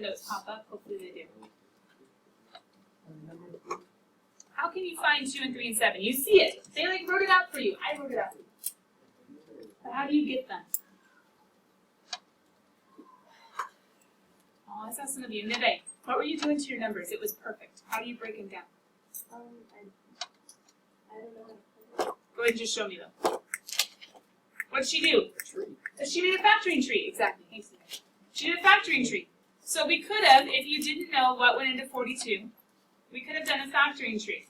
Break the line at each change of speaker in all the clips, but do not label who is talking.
notes pop up? Hopefully they do. How can you find 2 and 3 and 7? You see it. They like wrote it out for you. I wrote it out for you. But how do you get them? Oh, I saw some of you. Neve, what were you doing to your numbers? It was perfect. How do you break them down?
I don't know.
Go ahead and just show me them. What did she do? She made a factoring tree. Exactly. Thanks, Neve. She did a factoring tree. So we could have, if you didn't know what went into 42, we could have done a factoring tree.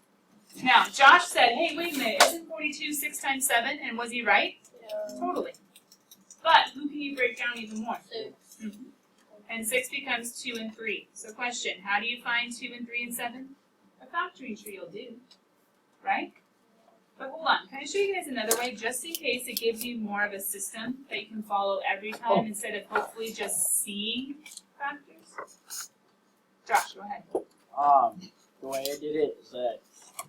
Now, Josh said, hey, wait a minute, isn't 42 6 times 7? And was he right?
Yeah.
Totally. But who can you break down even more?
6.
Mm-hmm. And 6 becomes 2 and 3. So question, how do you find 2 and 3 and 7? A factoring tree will do, right? But hold on, can I show you guys another way, just in case it gives you more of a system that you can follow every time instead of hopefully just seeing factors? Josh, go ahead.
The way I did it is that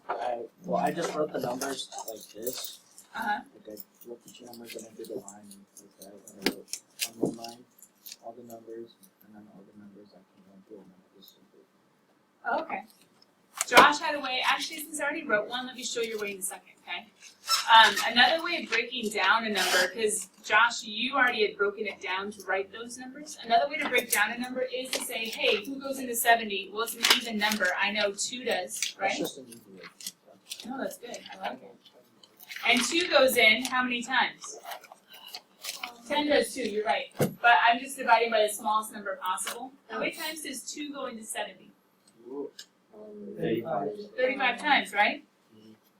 I just wrote the numbers like this.
Uh-huh.
Like I wrote the two numbers and I did a line like that. And I wrote on one line all the numbers and then all the numbers I can run through and then I just simply.
Okay. Josh had a way, actually since I already wrote one, let me show you a way in a second, okay? Another way of breaking down a number, because Josh, you already had broken it down to write those numbers. Another way to break down a number is to say, hey, who goes into 70? Well, it's an even number. I know 2 does, right?
That's just an easy way.
No, that's good. I like it. And 2 goes in how many times? 10 does 2, you're right. But I'm just dividing by the smallest number possible. How many times does 2 go into 70?
35.
35 times, right?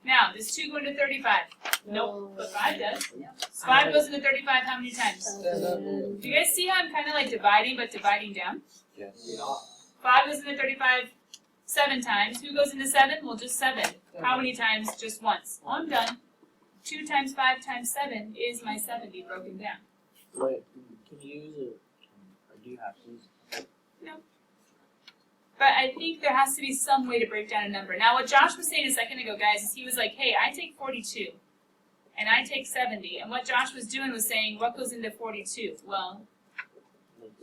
Now, does 2 go into 35? Nope, but 5 does. 5 goes into 35 how many times?
7.
Do you guys see how I'm kind of like dividing, but dividing down?
Yes.
5 goes into 35 7 times. Who goes into 7? Well, just 7. How many times? Just once. Well, I'm done. 2 times 5 times 7 is my 70 broken down.
Wait, can you use it? Or do you have to use it?
No. But I think there has to be some way to break down a number. Now, what Josh was saying a second ago, guys, is he was like, hey, I take 42, and I take 70. And what Josh was doing was saying, what goes into 42? Well,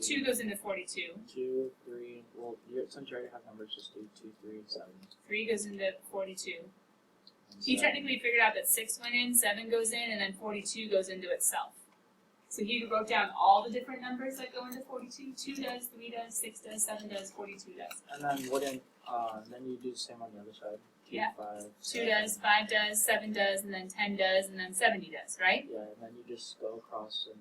2 goes into 42.
2, 3, well, since you already have numbers, just do 2, 3, and 7.
3 goes into 42.
And
He
7.
technically figured out that 6 went in, 7 goes in, and then 42 goes into itself. So he wrote down all the different numbers that go into 42. 2 does, 3 does, 6 does, 7 does, 42 does.
And then then you do the same on the other side. 2,
Yeah.
5,
2 does, 5 does, 7 does, and then 10 does, and then 70 does, right?
Yeah, and then you just go across and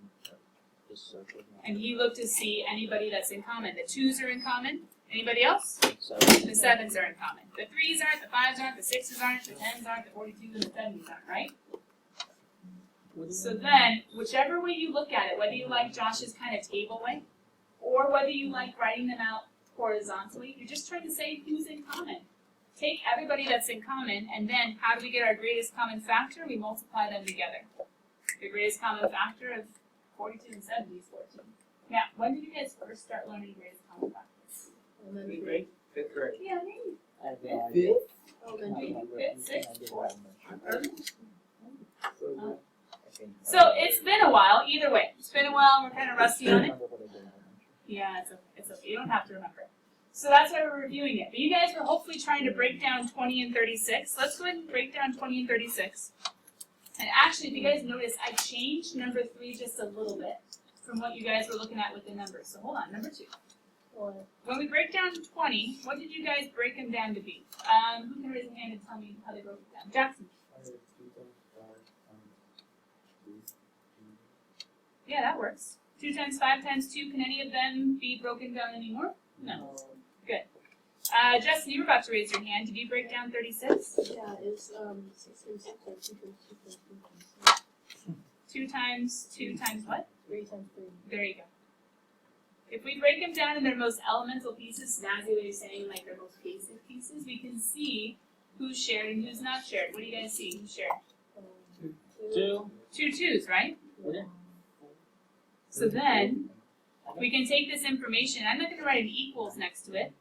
just circle them.
And he looked to see anybody that's in common. The 2s are in common. Anybody else?
7.
The 7s are in common. The 3s aren't, the 5s aren't, the 6s aren't, the 10s aren't, the 42s and the 70s aren't, right? So then, whichever way you look at it, whether you like Josh's kind of table way, or whether you like writing them out horizontally, you're just trying to say who's in common. Take everybody that's in common, and then how do we get our greatest common factor? We multiply them together. The greatest common factor of 42 and 70 is 14. Now, when did you guys first start learning greatest common factors?
Elementary.
Grade? 5th grade.
Yeah, maybe.
I have no idea.
Elementary.
Fifth, sixth?
I did that much.
Early? So it's been a while, either way. It's been a while, we're kind of rusty on it. Yeah, it's okay. You don't have to remember. So that's why we're reviewing it. But you guys were hopefully trying to break down 20 and 36. Let's go ahead and break down 20 and 36. And actually, if you guys notice, I changed number 3 just a little bit from what you guys were looking at with the numbers. So hold on, number 2. When we break down 20, what did you guys break them down to be? Who can raise a hand and tell me how they broke it down? Jackson. Yeah, that works. 2 times 5 times 2, can any of them be broken down anymore? No. Good. Justin, you were about to raise your hand. Did you break down 36?
Yeah, it's 6 times 6 times 2 times 2 times 2 times
2 times 2 times what?
3 times 3.
There you go. If we break them down in their most elemental pieces, snazzy way of saying like their most basic pieces, we can see who's shared and who's not shared. What do you guys see? Who's shared?
2.
2 2s, right?
Yeah.
So then, we can take this information. I'm not going to write an equals next to it.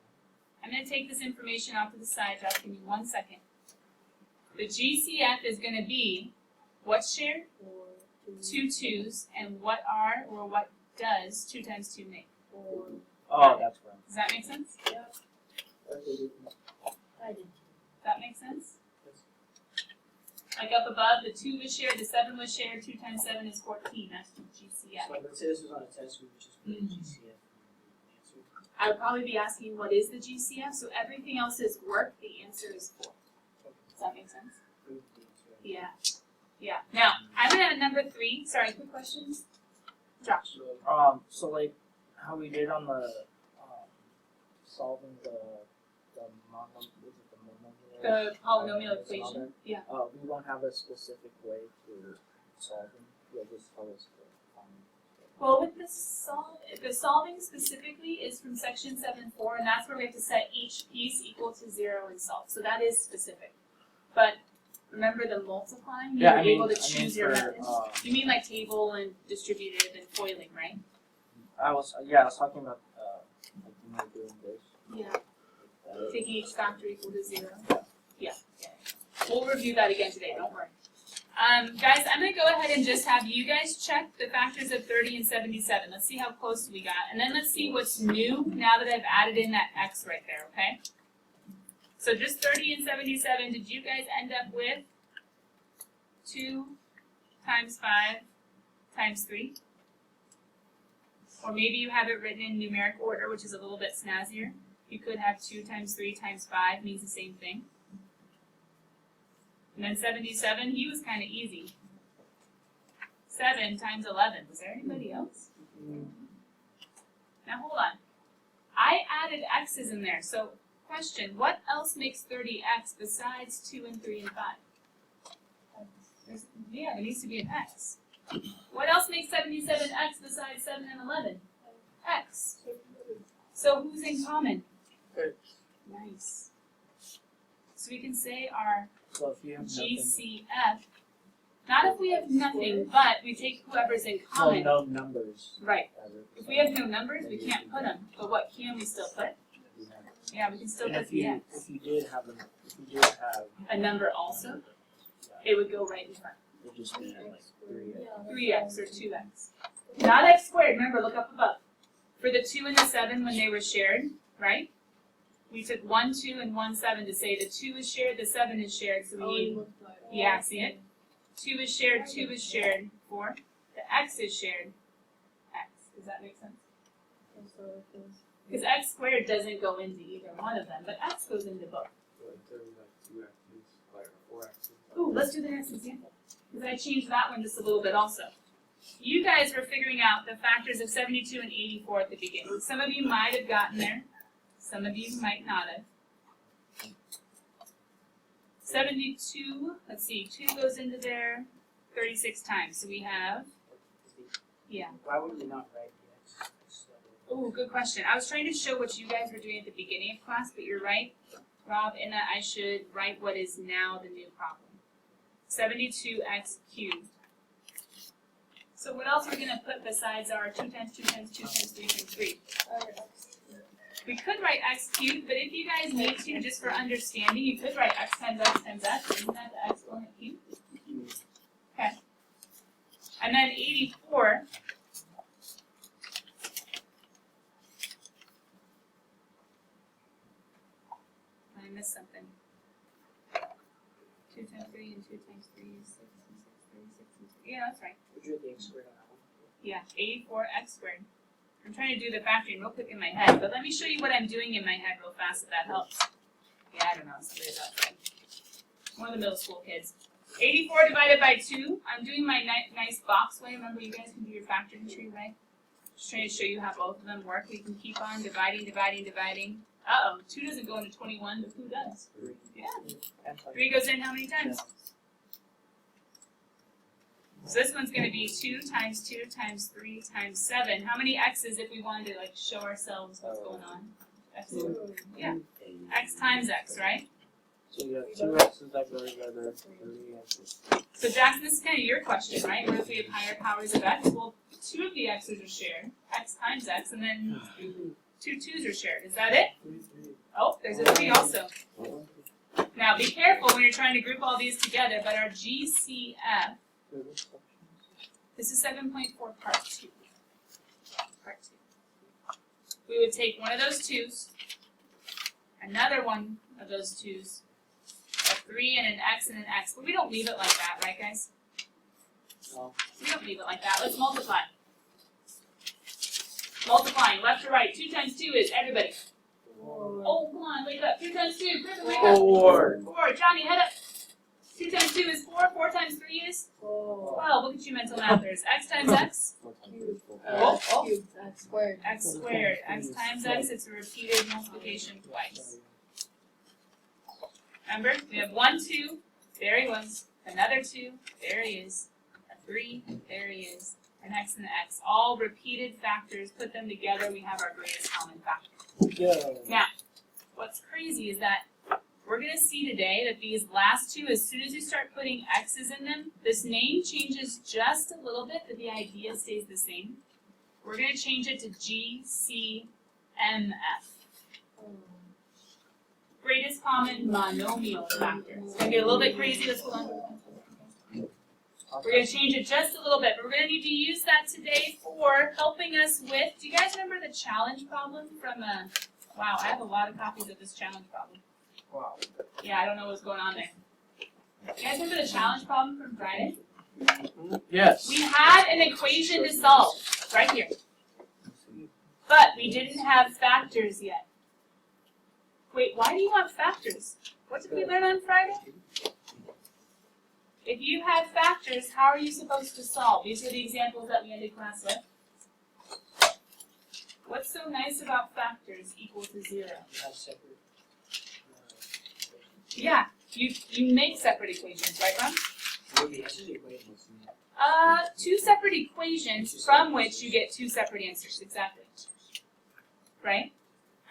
I'm going to take this information off to the side. Just give me 1 second. The GCF is going to be what's shared? 2 2s. And what are, or what does 2 times 2 make?
4.
Oh, that's where I'm
Does that make sense?
I did.
Does that make sense? Like up above, the 2 was shared, the 7 was shared, 2 times 7 is 14, that's GCF.
So let's say this was on a test, we would just put in GCF answer.
I would probably be asking what is the GCF, so everything else is work, the answer is 4. Does that make sense?
Prove the answer.
Yeah. Yeah. Now, I'm gonna have number 3. Sorry, quick questions? Josh.
So like how we did on the solving the
The polynomial equation. Yeah.
we won't have a specific way to solve them. You'll just tell us to find.
Well, with the solving specifically is from section 7.4, and that's where we have to set each piece equal to 0 and solve. So that is specific. But remember the multiplying? You were able to choose your method. You mean like table and distributive and foiling, right?
I was talking about like doing this.
Yeah. Taking each factor equal to 0. Yeah. We'll review that again today, don't worry. Guys, I'm going to go ahead and just have you guys check the factors of 30 and 77. Let's see how close we got. And then let's see what's new now that I've added in that x right there, okay? So just 30 and 77, did you guys end up with 2 times 5 times 3? Or maybe you have it written in numeric order, which is a little bit snazzier. You could have 2 times 3 times 5 means the same thing. And then 77, he was kind of easy. 7 times 11. Was there anybody else? Now hold on. I added x's in there. So question, what else makes 30x besides 2 and 3 and 5? There needs to be an x. What else makes 77x besides 7 and 11? X. So who's in common? Nice. So we can say our
So if you have nothing,
GCF, not if we have nothing, but we take whoever's in common.
no numbers.
Right. If we have no numbers, we can't put them. But what can we still put? Yeah, we can still
And
put the x.
if you did have
A number also, it would go right in front.
it just be like 3x.
3x or 2x. Not x squared, remember, look up above. For the 2 and the 7 when they were shared, right? We took 1, 2, and 1, 7 to say the 2 is shared, the 7 is shared, so we need, yeah, see it? 2 is shared, 2 is shared, 4. The x is shared, x. Does that make sense? Because x squared doesn't go into either one of them, but x goes into both.
So instead of like 2 x's, like 4 x's.
Ooh, let's do the next example. Because I changed that one just a little bit also. You guys were figuring out the factors of 72 and 84 at the beginning. Some of you might have gotten there. Some of you might not have. 72, let's see, 2 goes into there 36 times. So we have, yeah.
Why would we not write the x?
Ooh, good question. I was trying to show what you guys were doing at the beginning of class, but you're right, Rob, in that I should write what is now the new problem. 72x cubed. So what else are we going to put besides our 2 times 2 times 2 times 3 times 3? We could write x cubed, but if you guys need to, just for understanding, you could write x times x times x. Isn't that the exponent cubed? Okay. And then 84. I missed something. 2 times 3 and 2 times 3 is 6 and 6, 36 and 2. Yeah, that's right.
Would you have the x squared on that one?
Yeah, 84x squared. I'm trying to do the factoring real quick in my head, but let me show you what I'm doing in my head real fast if that helps. Yeah, I don't know, somebody else. One of the middle school kids. 84 divided by 2. I'm doing my nice box way. Remember, you guys can do your factoring tree way. Just trying to show you how both of them work. We can keep on dividing. Uh-oh, 2 doesn't go into 21, but who does?
3.
Yeah. 3 goes in how many times? So this one's going to be 2 times 2 times 3 times 7. How many x's if we wanted to like show ourselves what's going on? X, yeah. X times x, right?
So you have 2 x's that go together, 3 x's.
So Jackson, this is kind of your question, right? What if we have higher powers of x? Well, 2 of the x's are shared, x times x, and then 2 2's are shared. Is that it? Oh, there's a 3 also. Now be careful when you're trying to group all these together, but our GCF, this is 7.4 part 2. Part 2. we would take one of those 2's, another one of those 2's, a 3 and an x and an x. But we don't leave it like that, right guys?
No.
We don't leave it like that. Let's multiply. Multiplying, left to right. 2 times 2 is everybody.
4.
Oh, come on, wake up. 2 times 2, Griffin, wake up.
4.
4, Johnny, head up. 2 times 2 is 4, 4 times 3 is
4.
12. Look at you mental mathers. X times x,
Cubed. X squared.
x squared. X times x, it's a repeated multiplication twice. Remember, we have 1, 2, there he was. Another 2, there he is. A 3, there he is. An x and an x. All repeated factors, put them together, we have our greatest common factor. Now, what's crazy is that we're going to see today that these last 2, as soon as you start putting x's in them, this name changes just a little bit, but the idea stays the same. We're going to change it to GCMF. Greatest common monomial factor. It's going to get a little bit crazy. Let's hold on. We're going to change it just a little bit, but we're going to need to use that today for helping us with, do you guys remember the challenge problem from, wow, I have a lot of copies of this challenge problem.
Wow.
Yeah, I don't know what's going on there. You guys remember the challenge problem from Friday?
Yes.
We had an equation to solve, right here. But we didn't have factors yet. Wait, why do you want factors? What did we learn on Friday? If you have factors, how are you supposed to solve? These are the examples that we ended class with. What's so nice about factors equal to 0?
You have separate.
Yeah, you make separate equations, right, Ron?
What the answers equations?
2 separate equations from which you get 2 separate answers, exactly. Right?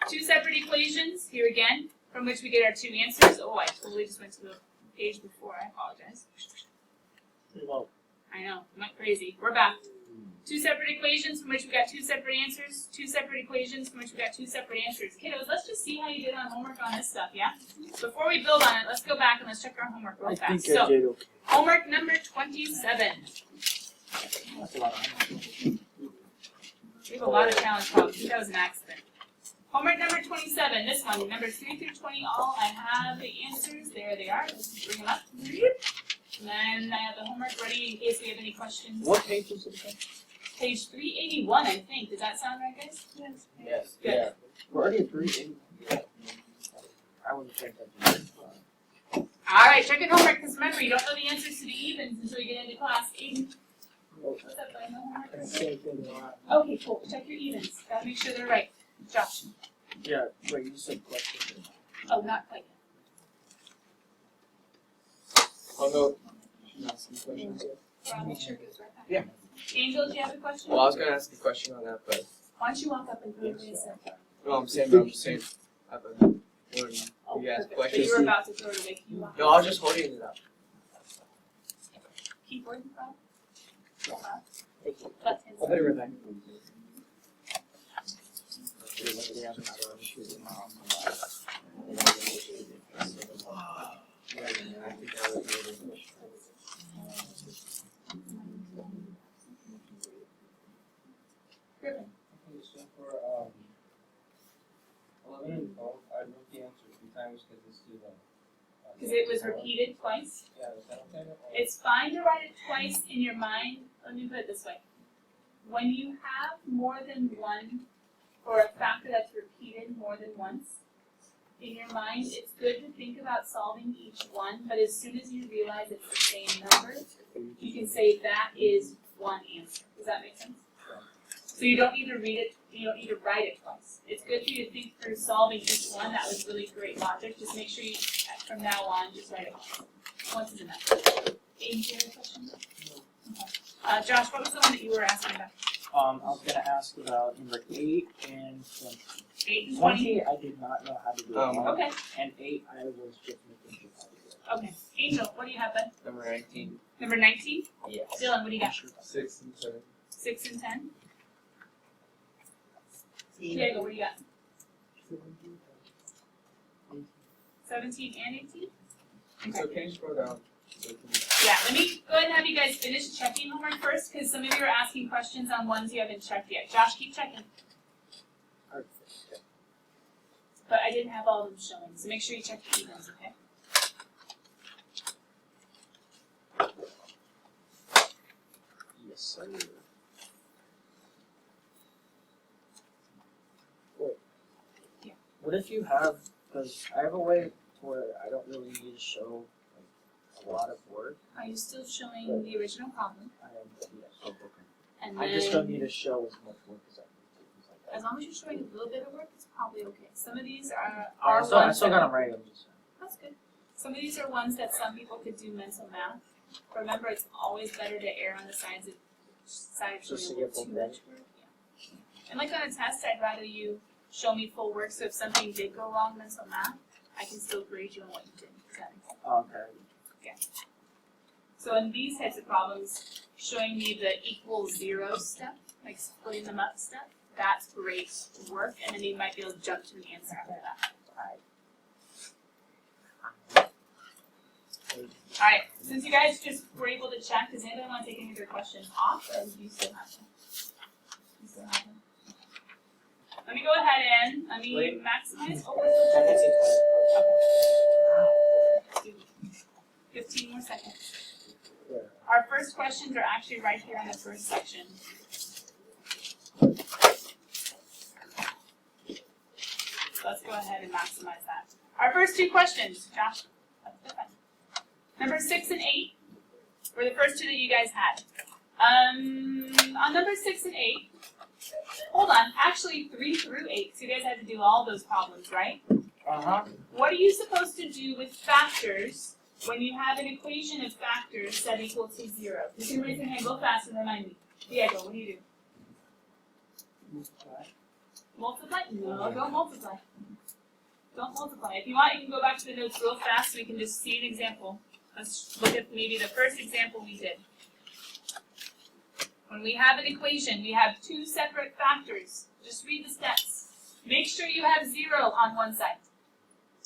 2 separate equations, here again, from which we get our 2 answers. Oh, I totally just went to the page before, I apologize. I know, I'm not crazy. We're back. 2 separate equations from which we got 2 separate answers. 2 separate equations from which we got 2 separate answers. Kiddos, let's just see how you did on homework on this stuff, yeah? Before we build on it, let's go back and let's check our homework real fast. So,
did okay.
homework number 27.
That's a lot of homework.
We have a lot of challenge problems. I think that was an accident. Homework number 27, this one, numbers 3 through 20, all I have the answers. There they are. Let's bring them up. And then I have the homework ready in case we have any questions.
What page is it again?
Page 381, I think. Does that sound right, guys? Yes.
Yes.
Good.
Yeah. We're already at 3. I wouldn't check that.
All right, check your homework, because remember, you don't know the answers to the evens until you get into class. Aiden. What's up, buddy? No homework? Okay, cool. Check your evens. Gotta make sure they're right. Josh.
Yeah, wait, you said question.
Oh, not quite
Oh no.
Not some questions yet?
yet. Rob, make sure it goes right back.
Yeah.
Angel, do you have a question?
Well, I was gonna ask a question on that, but
Why don't you walk up and put it in the
no, I'm just saying. I have a one. You ask
But you
questions.
were about to throw it away. Can you walk
No, I was just holding it up.
Keyboard, Rob?
Thank you.
Left hand
I'll
side.
be right back.
Griffin.
Okay, so for 11 and 12, I wrote the answer 3 times because it's to the.
Because it was repeated twice.
Yeah, is that okay? Or-
It's fine to write it twice in your mind. Let me put it this way. When you have more than one, or a factor that's repeated more than once, in your mind, it's good to think about solving each one, but as soon as you realize it's the same number, you can say that is one answer. Does that make sense? So you don't need to read it, you don't need to write it twice. It's good for you to think through solving each one. That was really great logic. Just make sure you, from now on, just write it once. Once is enough. Aiden, do you have a question? No. Okay. Josh, what was the one that you were asking about?
I was gonna ask about number 8 and 20.
8 and 20?
20, I did not know how to do it.
Okay,
And 8, I was just making sure how to do it.
okay. Angel, what do you have then?
Number 19.
Number 19?
Yes.
Dylan, what do you got?
6 and 7.
6 and 10? Diego, what do you got? 17 and 18?
So can you scroll down? So
Yeah, let me go ahead and have you guys finish checking homework first, because some of you are asking questions on ones you haven't checked yet. Josh, keep checking. but I didn't have all of them showing, so make sure you check the emails, okay?
Yes, sir.
Yeah.
What if you have, because I have a way where I don't really need to show like a lot of work.
Are you still showing the original problem?
I am, yes, okay.
And
I just don't need to show as much work as I need to. It's like
as long as you're showing a little bit of work, it's probably okay. Some of these are
I still
ones that
got them right. I'm just saying.
That's good. Some of these are ones that some people could do mental math. Remember, it's always better to err on the side of
Just to
showing a
get
little
full
too
credit.
much work. Yeah. And like on a test, I'd rather you show me full work, so if something did go wrong in mental math, I can still grade you on what you did. Does that make sense?
Okay.
So in these types of problems, showing me the equal zero step, like splitting them up step, that's great work, and then you might be able to jump to an answer after that. Alright, since you guys just were able to check, does anybody want to take any of their questions off, or do you still have them? You still have them? Let me go ahead and, let me
Wait.
maximize, oh,
I
where's
can see
the 15 more seconds.
Yeah.
Our first questions are actually right here in the first section. So let's go ahead and maximize that. Our first two questions, Josh. Number 6 and 8 were the first two that you guys had. On number 6 and 8, hold on, actually 3 through 8, so you guys had to do all those problems, right?
Uh-huh.
What are you supposed to do with factors when you have an equation of factors set equal to 0? You can raise your hand, go fast and remind me. Diego, what do you do? Multiply? No, don't multiply. Don't multiply. If you want, you can go back to the notes real fast so we can just see an example. Let's look at maybe the first example we did. When we have an equation, we have two separate factors. Just read the steps. Make sure you have 0 on one side.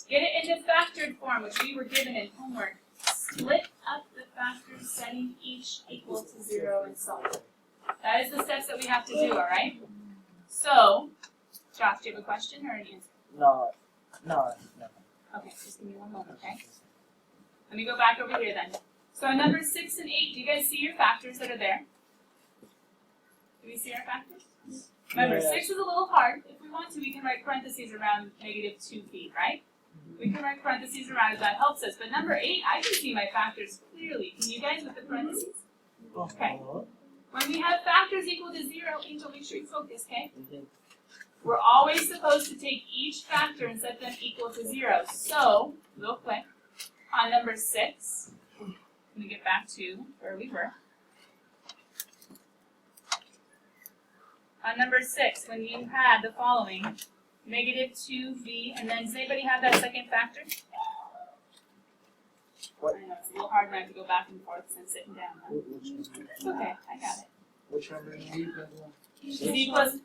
Get it into factored form, which we were given in homework. Split up the factors, setting each equal to 0 and solve. That is the steps that we have to do, alright? So, Josh, do you have a question or an answer?
No.
Okay, just give me one moment, okay? Let me go back over here then. So on number 6 and 8, do you guys see your factors that are there? Do we see our factors? Remember,
Yeah.
6 is a little hard. If we want to, we can write parentheses around negative 2 feet, right? We can write parentheses around if that helps us. But number 8, I can see my factors clearly. Can you guys with the parentheses? Okay. When we have factors equal to 0, Angel, make sure you focus, okay? We're always supposed to take each factor and set them equal to 0. So, real quick, on number 6, let me get back to where we were. On number 6, when you had the following, negative 2v, and then does anybody have that second factor?
What?
I know, it's a little hard when I have to go back and forth since sitting down. Huh? It's okay, I got it.
Which number?
V plus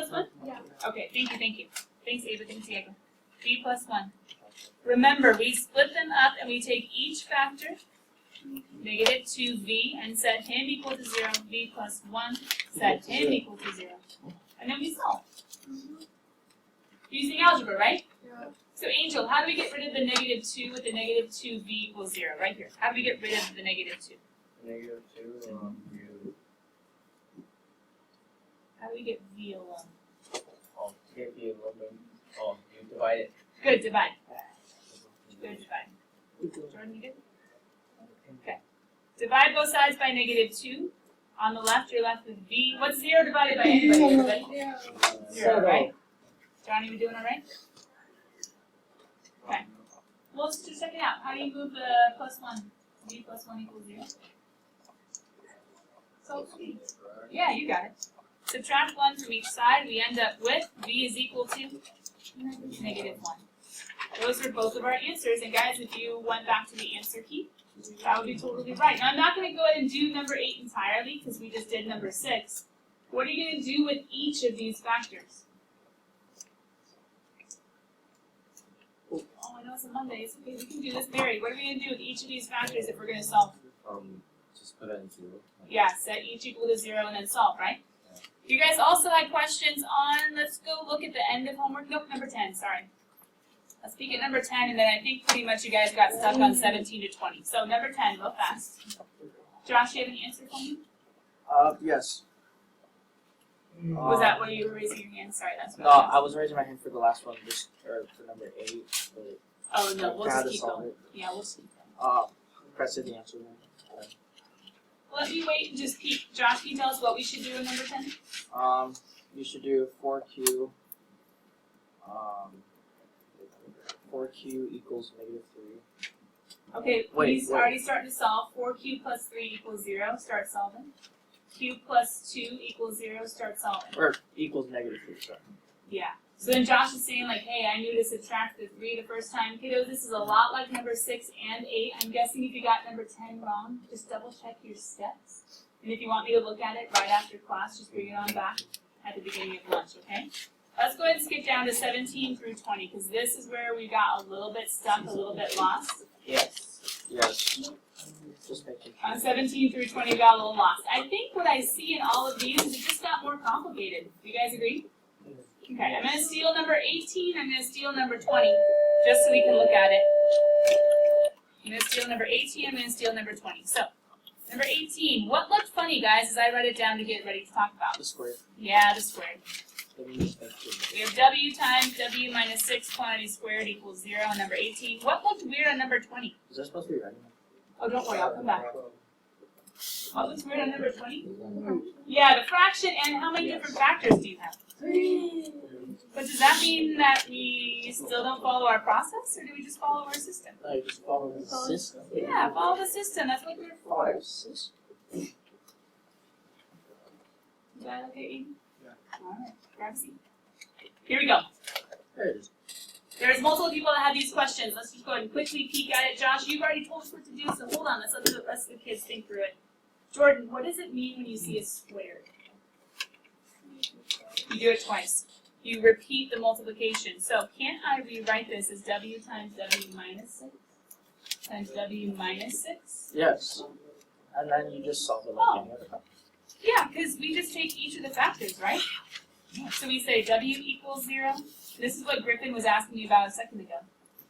1? Yeah. Okay, thank you. Thanks, Ava, thanks, Diego. V plus 1. Remember, we split them up and we take each factor, negative 2v, and set him equal to 0, v plus 1, set him equal to 0. And then we solve. Using algebra, right?
Yeah.
So Angel, how do we get rid of the negative 2 with the negative 2v equals 0? Right here. How do we get rid of the negative 2?
Negative 2, you
How do we get v alone?
take the aluminum, you divide it.
Good, divide. Good, divide. Jordan, you good? Okay. Divide both sides by negative 2. On the left, you're left with v. What's 0 divided by anybody? Everybody?
Yeah.
0, right? Johnny, we doing all right? Okay. Well, let's just check it out. How do you move the plus 1? V plus 1 equals 0. So, yeah, you got it. Subtract 1 from each side. We end up with v is equal to negative 1. Those are both of our answers. And guys, if you went back to the answer key, that would be totally right. Now, I'm not going to go ahead and do number 8 entirely because we just did number 6. What are you going to do with each of these factors? Oh, I know it's a Monday. It's okay. We can do this. Mary, what are we going to do with each of these factors if we're going to solve?
Just put it in 0.
Yeah, set each equal to 0 and then solve, right? You guys also had questions on, let's go look at the end of homework. Nope, number 10, sorry. Let's peek at number 10, and then I think pretty much you guys got stuck on 17 to 20. So number 10, real fast. Josh, do you have an answer for me?
Yes.
Was that why you were raising your hand? Sorry, that's what
No,
I was
I was raising my hand for the last one, just or for number 8. But
Oh, no, we'll
how
just
to
keep
solve
going.
it.
Yeah, we'll just keep going.
Press the answer then.
Let me wait and just peek. Josh, can you tell us what we should do in number 10?
You should do 4q. 4q equals -3.
Okay,
Wait,
he's
wait.
already starting to solve. 4q plus 3 equals 0. Start solving. Q plus 2 equals 0. Start solving.
Or equals -3, sorry.
Yeah. So then Josh is saying like, hey, I knew to subtract the 3 the first time. Kiddos, this is a lot like number 6 and 8. I'm guessing if you got number 10 wrong, just double check your steps. And if you want me to look at it right after class, just bring it on back at the beginning of lunch, okay? Let's go ahead and skip down to 17 through 20, because this is where we got a little bit stuck, a little bit lost.
Yes. Yes. Just making sure.
On 17 through 20, we got a little lost. I think what I see in all of these is it just got more complicated. Do you guys agree? Okay, I'm going to steal number 18, I'm going to steal number 20, just so we can look at it. I'm going to steal number 18, I'm going to steal number 20. So, number 18, what looked funny, guys, as I write it down to get ready to talk about?
The square.
Yeah, the squared.
Let me just make sure.
We have w times w minus 6 quantity squared equals 0 on number 18. What looked weird on number 20?
Is that supposed to be writing?
Oh, don't worry, I'll come back. What looks weird on number 20? Yeah, the fraction, and how many different factors do you have? 3. But does that mean that we still don't follow our process, or do we just follow our system?
No, you just follow the system.
Yeah, follow the system, that's what we're for. Is that okay, Eden?
Yeah.
Alright, grab a seat. Here we go.
There it is.
There's multiple people that have these questions. Let's just go ahead and quickly peek at it. Josh, you've already told us what to do, so hold on. Let's let the rest of the kids think through it. Jordan, what does it mean when you see a square? You do it twice. You repeat the multiplication. So can't I rewrite this as w times w minus 6 times w minus 6?
Yes. And then you just solve it like
Oh.
any other problem.
Yeah, because we just take each of the factors, right? So we say w equals 0. This is what Griffin was asking me about a second ago.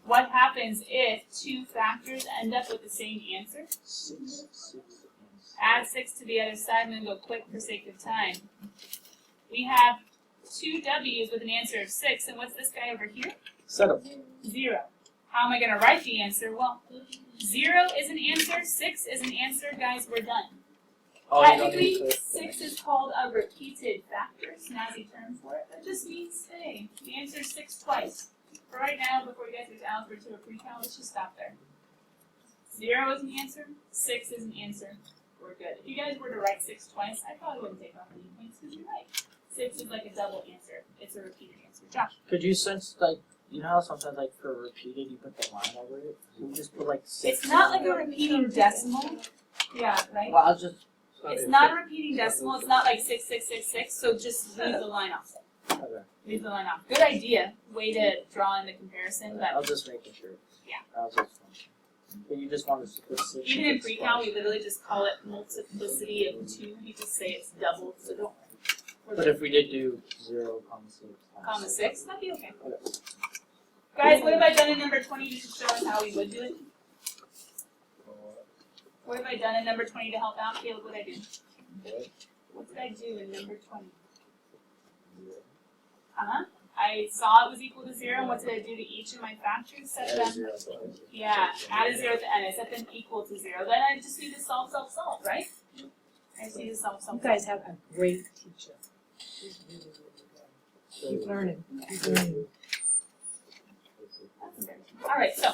What happens if two factors end up with the same answer?
6.
Add 6 to the other side. I'm going to go quick for sake of time. We have two w's with an answer of 6, and what's this guy over here?
Set up.
0. How am I going to write the answer? Well, 0 is an answer, 6 is an answer. Guys, we're done.
Oh, you don't need
Technically,
to.
6 is called a repeated factor, snazzy term for it. That just means say the answer is 6 twice. For right now, before you guys get to algebra 2 or pre-cal, let's just stop there. 0 is an answer, 6 is an answer. We're good. If you guys were to write 6 twice, I probably wouldn't take off any points because you're right. 6 is like a double answer. It's a repeated answer. Josh.
Could you sense, like, you know how sometimes, like, for repeated, you put the line over it? You just put, like, 6.
It's not like a repeating decimal. Yeah, right?
Well, I was just.
It's not a repeating decimal. It's not like 6, 6, 6, 6. So just leave the line off.
Okay.
Leave the line off. Good idea. Way to draw in the comparison,
I
but
was just making sure.
Yeah.
I was just but you just wanted to put 6.
even in pre-cal, we literally just call it multiplicity of 2. We just say it's doubled, so don't worry.
But if we did do 0, 6.
Comma 6, that'd be okay.
Okay.
Guys, what have I done in number 20 to show us how we would do it? What have I done in number 20 to help out? Caleb, what did I do? What did I do in number 20? I saw it was equal to 0, and what did I do to each of my factors? Set them. Yeah, add a 0 at the end. I set them equal to 0. Then I just need to solve, right? I just need to solve.
You guys have a great teacher. She's really, really good. Keep learning, keep learning.
Alright, so,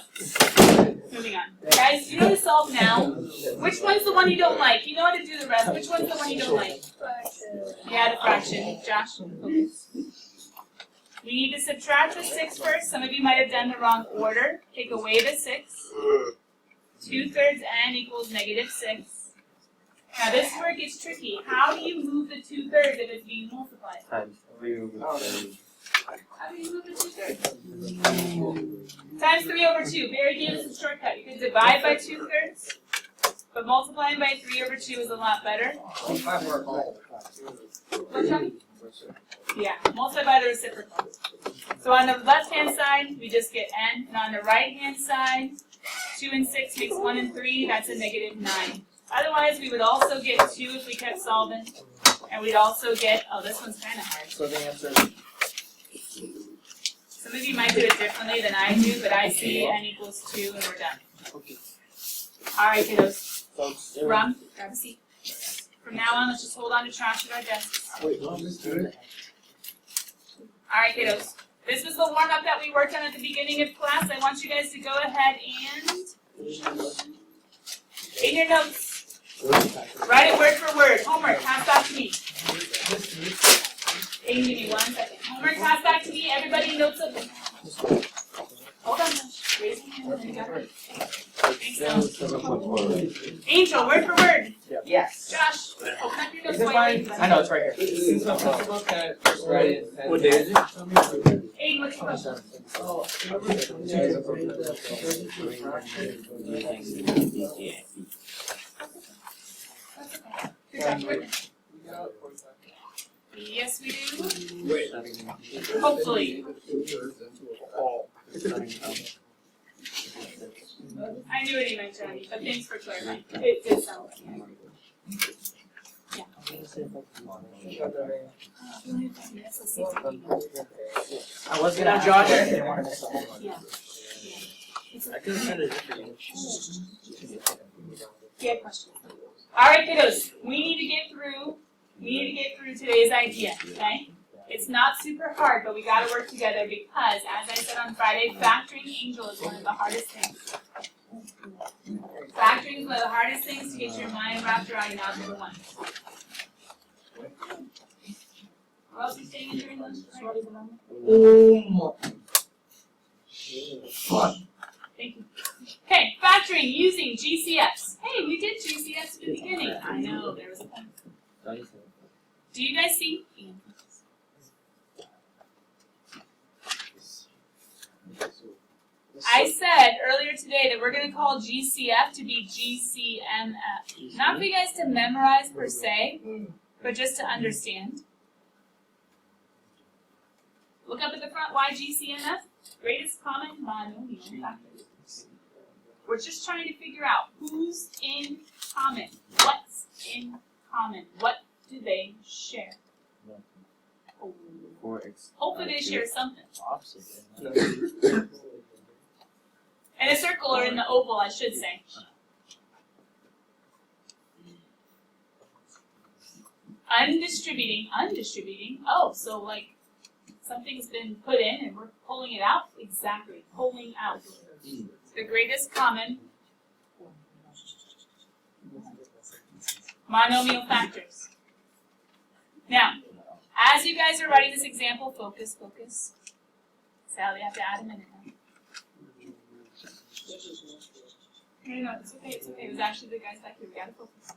moving on. Guys, you know to solve now. Which one's the one you don't like? You know how to do the rest. Which one's the one you don't like? Yeah, the fraction. Josh? We need to subtract the 6 first. Some of you might have done the wrong order. Take away the 6. 2/3 n equals -6. Now this is where it gets tricky. How do you move the 2/3 if it's being multiplied? How do you move the 2/3? Times 3/2. Barry gave us a shortcut. You can divide by 2/3, but multiplying by 3/2 is a lot better. What, Johnny?
reciprocal.
Yeah, multiply by the reciprocal. So on the left-hand side, we just get n, and on the right-hand side, 2 and 6 makes 1 and 3, that's a negative 9. Otherwise, we would also get 2 if we kept solving, and we'd also get, oh, this one's kind of hard.
So the answer
Some of you might do it differently than I do, but I see n equals 2 and we're done.
okay.
All right, kiddos.
Folks,
Rum, grab a seat. From now on, let's just hold on to trash at our desks.
wait, no, let's do it.
All right, kiddos. This was the warm-up that we worked on at the beginning of class. I want you guys to go ahead and, in your notes, write it word for word. Homework, pass back to me. Hey, give me 1 second. Homework, pass back to me. Everybody notes up. Hold on. Raise your hand. There you go. Thanks, Angel, word for word.
Yes.
Josh, open up your notes
Is it
while you
mine? I know, it's right here. Since my principal can first write it.
What day is it?
Aiden, what's your question? Good job, Brittany. Yes, we do. Hopefully. I knew what he meant, Johnny, but thanks for clarifying. It did sound like it.
I was gonna judge it.
Yeah.
I could have said it differently.
Yeah, question. All right, kiddos. We need to get through today's idea, okay? It's not super hard, but we gotta work together because, as I said on Friday, factoring Angel is one of the hardest things. Factoring is one of the hardest things to get your mind wrapped around algebra 1. Where else are you staying in during lunch? Thank you. Okay, factoring using GCFs. Hey, we did GCFs at the beginning. I know, there was a point. Do you guys see? I said earlier today that we're going to call GCF to be GCMF. Not for you guys to memorize per se, but just to understand. Look up at the front, why GCMF? Greatest common monomial factors. We're just trying to figure out who's in common. What's in common? What do they share? Hopefully they share something. In a circle or in the oval, I should say. Undistributing. Oh, so like something's been put in and we're pulling it out? Exactly, pulling out. The greatest common monomial factors. Now, as you guys are writing this example, focus. Sally, I have to add a minute now. No, it's okay. It was actually the guys back here. We gotta focus.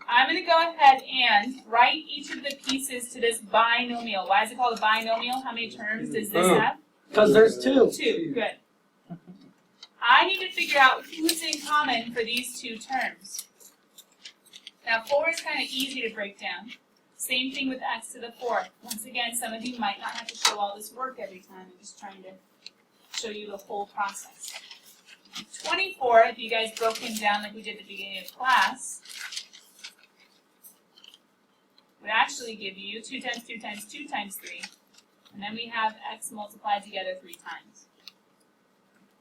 I'm gonna go ahead and write each of the pieces to this binomial. Why is it called a binomial? How many terms does this have?
Because there's 2.
2, good. I need to figure out who's in common for these 2 terms. Now 4 is kind of easy to break down. Same thing with x to the 4th. Once again, some of you might not have to show all this work every time. I'm just trying to show you the whole process. 24, if you guys broke him down like we did at the beginning of class, would actually give you 2 times 2 times 2 times 3. And then we have x multiplied together 3 times.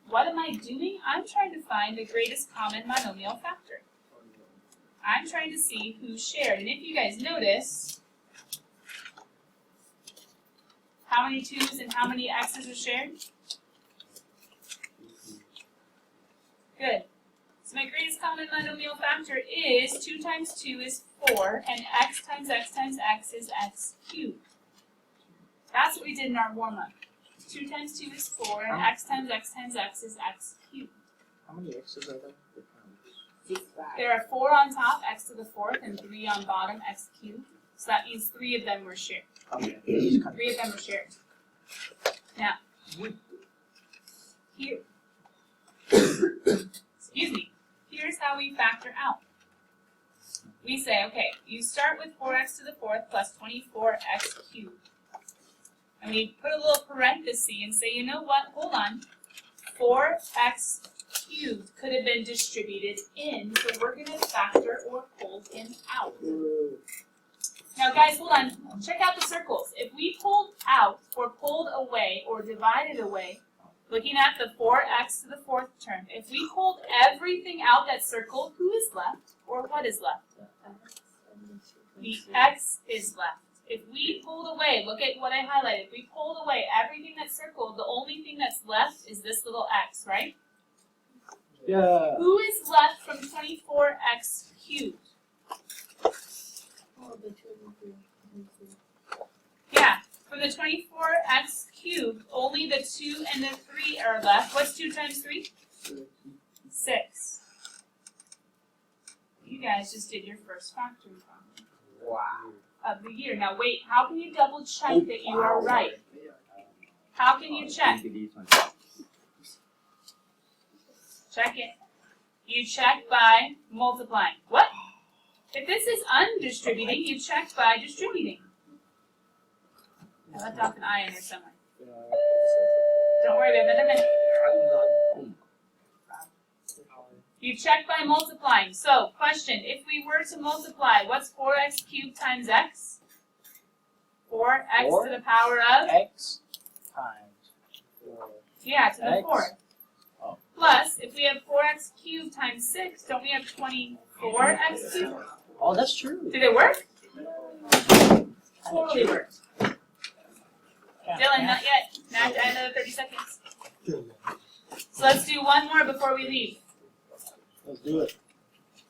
What am I doing? I'm trying to find the greatest common monomial factor. I'm trying to see who shared. And if you guys notice, how many 2's and how many x's are shared? Good. So my greatest common monomial factor is 2 times 2 is 4, and x times x times x is x cubed. That's what we did in our warm-up. 2 times 2 is 4, and x times x times x is x cubed.
How many x's are there?
There are 4 on top, x to the 4th, and 3 on bottom, x cubed. So that means 3 of them were shared.
Okay.
3 of them were shared. Now, here, excuse me, here's how we factor out. we say, okay, you start with 4x to the fourth plus 24x cubed. And we put a little parenthesis and say, you know what, hold on, 4x cubed could have been distributed in, so we're going to factor or pull him out. Now guys, hold on, check out the circles. If we pulled out, or pulled away, or divided away, looking at the 4x to the fourth term, if we pulled everything out that circle, who is left, or what is left? The x is left. If we pulled away, look at what I highlighted, if we pulled away everything that's circled, the only thing that's left is this little x, right?
Yeah.
Who is left from 24x cubed? Yeah, for the 24x cubed, only the 2 and the 3 are left. What's 2 times 3? 6. You guys just did your first factoring problem.
Wow.
Of the year. Now wait, how can you double check that you are right? How can you check? Check it. You check by multiplying. What? If this is undistributing, you check by distributing. I left off an I in there somewhere. Don't worry, we have another minute. You check by multiplying. So, question, if we were to multiply, what's 4x cubed times x? 4x to the power of?
X times 4.
Yeah, to the
X.
fourth.
Oh.
Plus, if we have 4x cubed times 6, don't we have 24x cubed?
Oh, that's true.
Did it work? Totally worked. Dylan, not yet. Now another 30 seconds. So let's do one more before we leave.
Let's do it.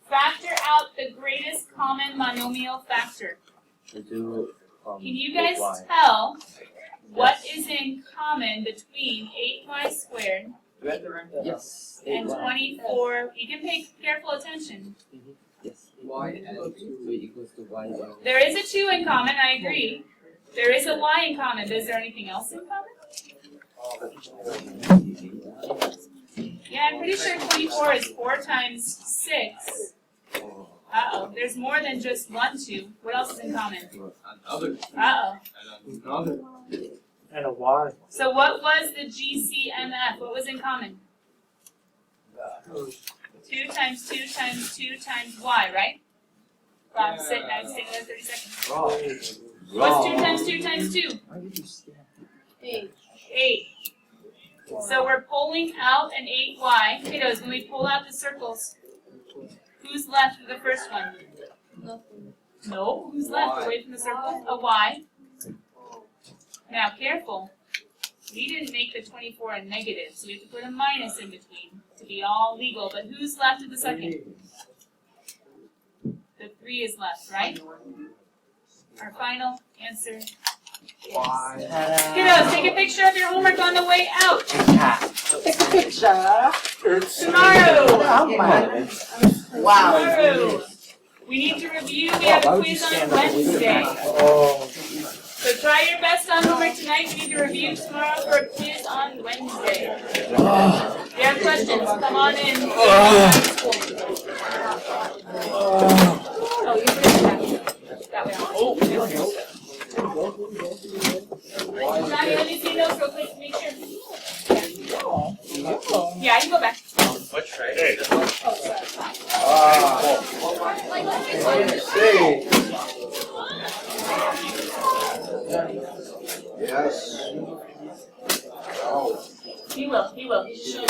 Factor out the greatest common monomial factor.
Do
Can you guys tell what is in common between 8y squared
Do we have to write that?
Yes.
and 24? You can pay careful attention.
Yes. Y and 2 equals to y.
There is a 2 in common, I agree. There is a y in common, but is there anything else in common? Yeah, I'm pretty sure 24 is 4 times 6. Uh-oh, there's more than just 1, 2. What else is in common?
Another.
Uh-oh.
And another.
And a Y.
So what was the GCMF? What was in common? 2 times 2 times 2 times y, right? Rob, sit now, stay another 30 seconds. What's 2 times 2 times 2? 8. So we're pulling out an 8y. Kiddos, when we pull out the circles, who's left for the first one? No, who's left away from the circle? A y. Now, careful. We didn't make the 24 a negative, so we have to put a minus in between to be all legal. But who's left at the second? The 3 is left, right? Our final answer is... Kiddos, take a picture of your homework on the way out.
Take a picture.
Tomorrow.
Wow.
Tomorrow. We need to review. We have a quiz on Wednesday.
Oh.
So try your best on homework tonight. We need to review tomorrow for a quiz on Wednesday. If you have questions, come on in. Oh, you put it that way. Johnny, let me see those real quick to make sure. Yeah, you can go back.
Which right?
Oh, sorry.
Yes.
He will. He should show me.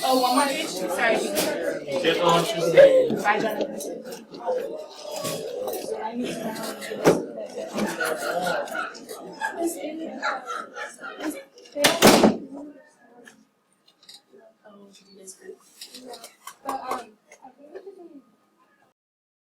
Oh, one more page? Sorry. Bye, Jonathan.